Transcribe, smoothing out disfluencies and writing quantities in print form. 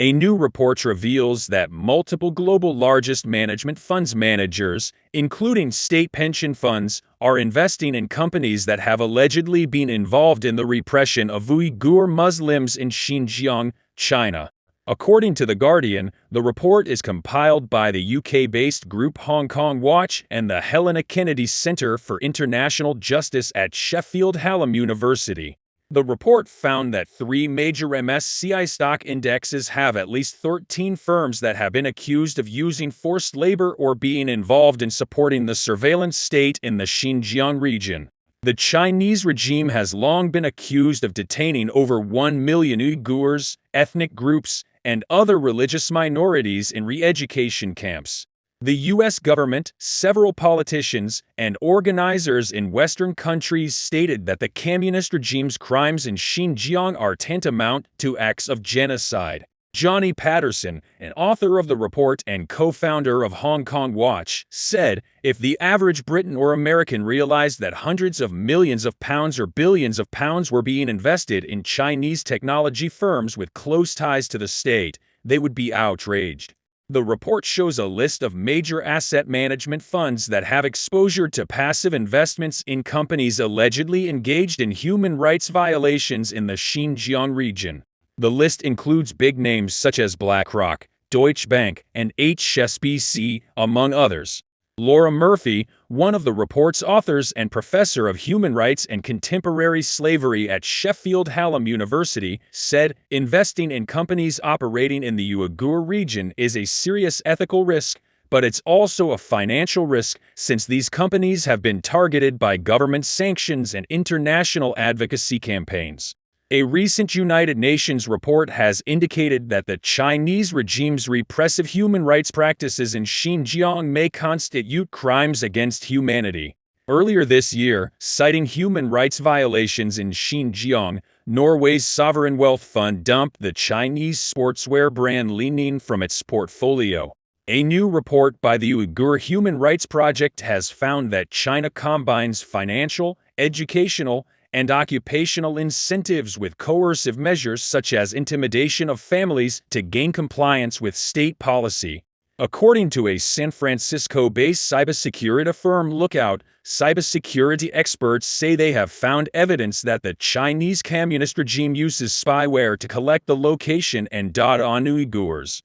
A new report reveals that multiple global largest management funds managers, including state pension funds, are investing in companies that have allegedly been involved in the repression of Uighur Muslims in Xinjiang, China. According to The Guardian, the report is compiled by the UK-based group Hong Kong Watch and the Helena Kennedy Center for International Justice at Sheffield Hallam University. The report found that 3 major MSCI stock indexes have at least 13 firms that have been accused of using forced labor or being involved in supporting the surveillance state in the Xinjiang region. The Chinese regime has long been accused of detaining over 1 million Uyghurs, ethnic groups, and other religious minorities in re-education camps. The U.S. government, several politicians, and organizers in Western countries stated that the communist regime's crimes in Xinjiang are tantamount to acts of genocide. Johnny Patterson, an author of the report and co-founder of Hong Kong Watch, said, "If the average Briton or American realized that hundreds of millions of pounds or billions of pounds were being invested in Chinese technology firms with close ties to the state, they would be outraged." The report shows a list of major asset management funds that have exposure to passive investments in companies allegedly engaged in human rights violations in the Xinjiang region. The list includes big names such as BlackRock, Deutsche Bank, and HSBC, among others. Laura Murphy, one of the report's authors and professor of human rights and contemporary slavery at Sheffield Hallam University, said, "Investing in companies operating in the Uighur region is a serious ethical risk, but it's also a financial risk since these companies have been targeted by government sanctions and international advocacy campaigns." A recent United Nations report has indicated that the Chinese regime's repressive human rights practices in Xinjiang may constitute crimes against humanity. Earlier this year, citing human rights violations in Xinjiang, Norway's sovereign wealth fund dumped the Chinese sportswear brand Li-Ning from its portfolio. A new report by the Uyghur Human Rights Project has found that China combines financial, educational, and occupational incentives with coercive measures such as intimidation of families to gain compliance with state policy. According to a San Francisco-based cybersecurity firm Lookout, cybersecurity experts say they have found evidence that the Chinese communist regime uses spyware to collect the location and data on Uyghurs.